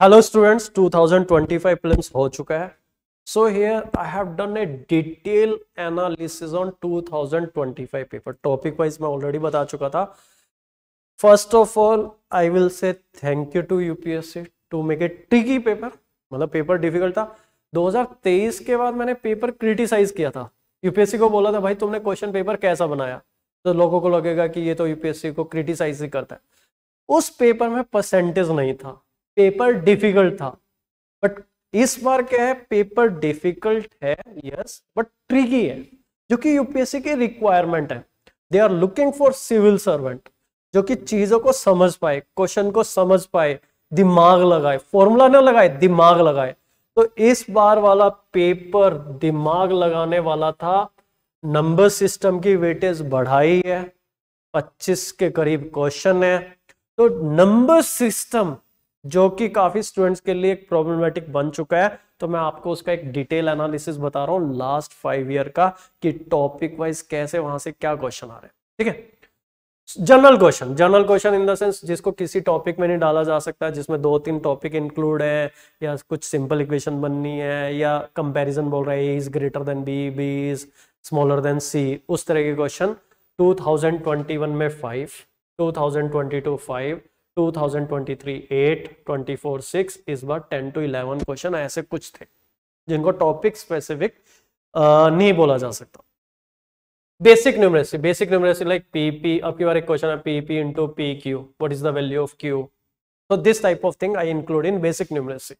Hello students, 2025 prelims हो चुका है. So here I have done a detail analysis on 2025 paper. Topic wise मैं already बता चुका था. First of all I will say thank you to UPSC to make a tricky paper. मतलब paper difficult था. 2023 के बाद मैंने पेपर क्रिटिसाइज किया था. यूपीएससी को बोला था भाई तुमने क्वेश्चन पेपर कैसा बनाया. तो लोगों को लगेगा कि ये तो यूपीएससी को क्रिटिसाइज ही करता है. उस पेपर में परसेंटेज नहीं था, पेपर डिफिकल्ट था. बट इस बार क्या है, पेपर डिफिकल्ट है यस बट ट्रिकी है, जो कि यूपीएससी की रिक्वायरमेंट है. They are looking for civil servant जो कि चीजों को समझ पाए, क्वेश्चन को समझ पाए, दिमाग लगाए, फॉर्मूला न लगाए, दिमाग लगाए. तो इस बार वाला पेपर दिमाग लगाने वाला था. नंबर सिस्टम की वेटेज बढ़ाई है, 25 के करीब क्वेश्चन है. तो नंबर सिस्टम जो कि काफी स्टूडेंट्स के लिए एक प्रॉब्लमेटिक बन चुका है, तो मैं आपको उसका एक डिटेल एनालिसिस बता रहा हूं लास्ट 5 ईयर का, कि टॉपिक वाइज कैसे वहां से क्या क्वेश्चन आ रहे हैं. ठीक है. General question in the sense जिसको किसी टॉपिक में नहीं डाला जा सकता, जिसमें 2-3 टॉपिक इंक्लूड है, या कुछ सिंपल इक्वेशन बननी है, या कंपैरिजन बोल रहे हैं is greater than B, B is smaller than C, उस तरह के क्वेश्चन 2021 में 5, 2022 5, 2023 8, 24 6, इस बार 10 to 11 क्वेश्चन ऐसे कुछ थे जिनको टॉपिक स्पेसिफिक नहीं बोला जा सकता. Basic numeracy like PP. अब की बार एक क्वेश्चन है PP into P Q, what is the value of Q. So this type of thing I include in basic numeracy.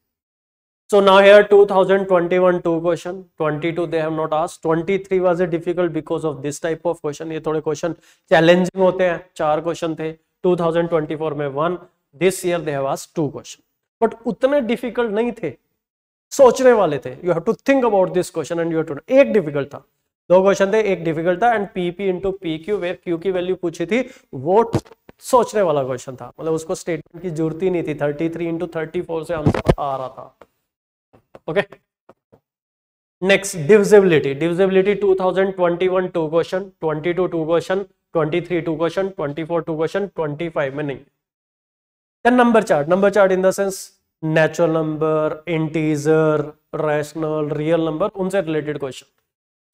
So now here 2021 2 question, 22 they have not asked, 23 was a difficult because of this type of question. ये थोड़े question challenging होते हैं. 4 question थे. 2024 में 1, this year they have asked 2 question. But उतने difficult नहीं थे, सोचने वाले थे. You have to think about this question and you have to. एक डिफिकल्ट था, 2 क्वेश्चन थे, एक डिफिकल्ट था. And PP into P Q, where Q की वैल्यू पूछी थी, वो सोचने वाला क्वेश्चन था. मतलब उसको स्टेटमेंट की जरूरत ही नहीं थी. 33 इंटू 34 से आंसर आ रहा था. Okay. Next divisibility. 2021 2 question, 22 2 question, 23 2 question, 24 2 question, 25 में नहीं. Then number chart in the sense natural number, integer, rational, real number, उनसे related question.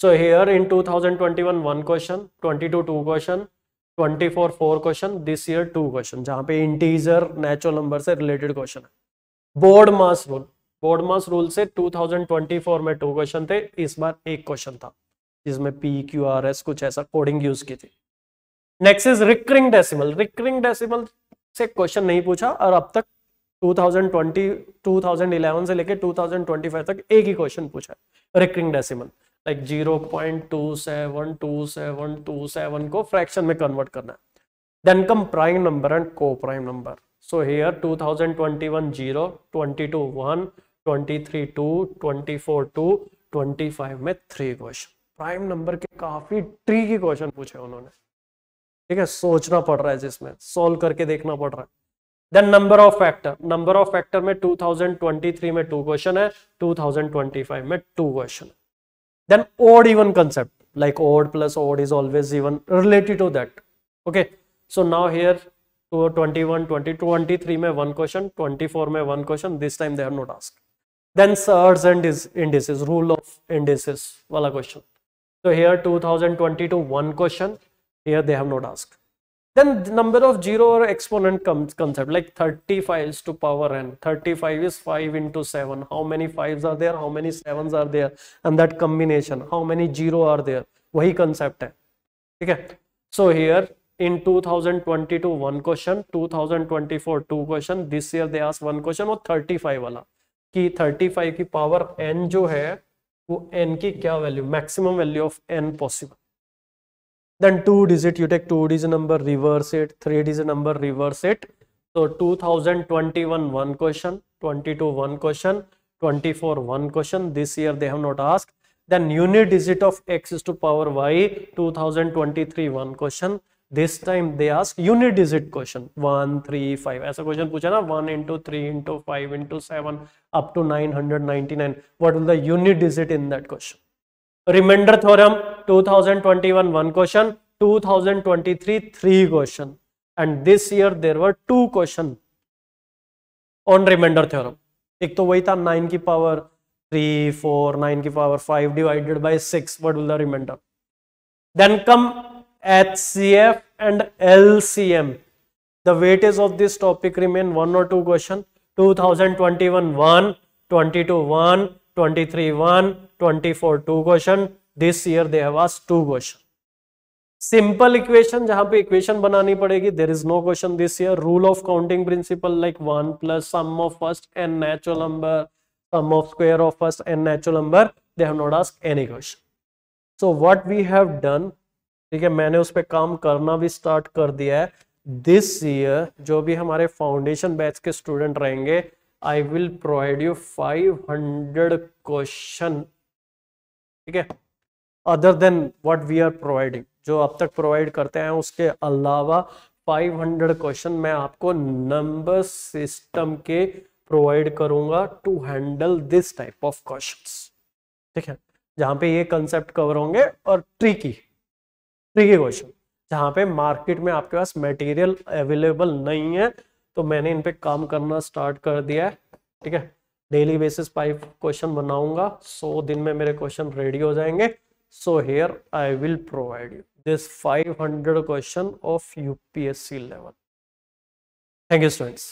So here in 2021 1 question, 22 2 question, 24 4 question, this year 2 question, जहां पे integer natural number से related question है. Board मास rule से 2024 में 2 question थे, इस बार 1 question था जिसमें पी क्यू आर एस कुछ ऐसा कोडिंग यूज की थी. नेक्स्ट इज रिकरिंग डेसिमल से क्वेश्चन नहीं पूछा, और अब तक 2011 से लेके 2025 तक एक ही क्वेश्चन पूछा है, रिकरिंग डेसिमल. लाइक 0.272727 को फ्रैक्शन में कन्वर्ट करना है. Then come prime number and co prime number. So here 2021 0, 22 1, 23 2, 24 2, 25 में 3 क्वेश्चन. प्राइम नंबर के काफी ट्रिकी क्वेश्चन पूछे उन्होंने. ठीक है, सोचना पड़ रहा है, जिसमें सॉल्व करके देखना पड़ रहा है. देन नंबर ऑफ फैक्टर में 2023 में 2 क्वेश्चन है, 2025 में 2 क्वेश्चन है. Then odd even concept, like odd plus odd is always even, related to that. Okay, so now here 21 20 23 में 1 question, 24 में 1 question, this time they have not asked. Then surds and indices, rule of indices वाला question. So here 2022 1 question, here they have not asked. Then the number of zero or exponent concept, like 35 to power n. 35 is 5 into 7. How many 5s are there? How many 7s are there? And that combination, how many 0 are there? वही concept है. ठीक है. So here in 2022 1 question, 2024 2 question, this year they ask 1 question, और 35 वाला कि 35 की power n जो है वो n की क्या value, maximum value of n possible. Then 2 digit, you take 2 digit number, reverse it, 3 digit number, reverse it. So 2021 1 question, 22 1 question, 24 1 question, this year they have not asked. Then unit digit of x is to power y, 2023 1 question, this time they ask unit digit question 1 3 5. ऐसा question पूछा ना, 1 into 3 into 5 into 7 up to 999. What will the unit digit in that question? Remainder theorem 2021 1 question, 2023 3 question, and this year there were 2 question. On remainder theorem. एक तो वही था 9 की power 3 4 9 की power 5 divided by 6, what will the remainder? Then come HCF and LCM. The weightage of this topic remain 1 or 2 question. 2021 1, 22 1, 23 1, 24 2 question. This year they have asked 2 question. Simple equation जहां पे equation बनानी पड़ेगी, there is no question this year. Rule of counting principle like 1 plus sum of first N natural number, sum of square of first N natural number, they have not asked any question. So what we have done, ठीक है, मैंने उस पर काम करना भी start कर दिया है. दिस ईयर जो भी हमारे फाउंडेशन बैच के स्टूडेंट रहेंगे, I will provide you 500 question, ठीक है, other than what we are providing. जो अब तक प्रोवाइड करते हैं उसके अलावा 500 क्वेश्चन मैं आपको नंबर सिस्टम के प्रोवाइड करूंगा to handle this type of questions. ठीक है, जहां पे ये कंसेप्ट कवर होंगे और ट्रिकी क्वेश्चन जहां पे मार्केट में आपके पास मटेरियल अवेलेबल नहीं है, तो मैंने इन पे काम करना स्टार्ट कर दिया है. ठीक है, डेली बेसिस 5 क्वेश्चन बनाऊंगा, 100 दिन में मेरे क्वेश्चन रेडी हो जाएंगे. So here I will provide you this 500 question of UPSC level. Thank you, students.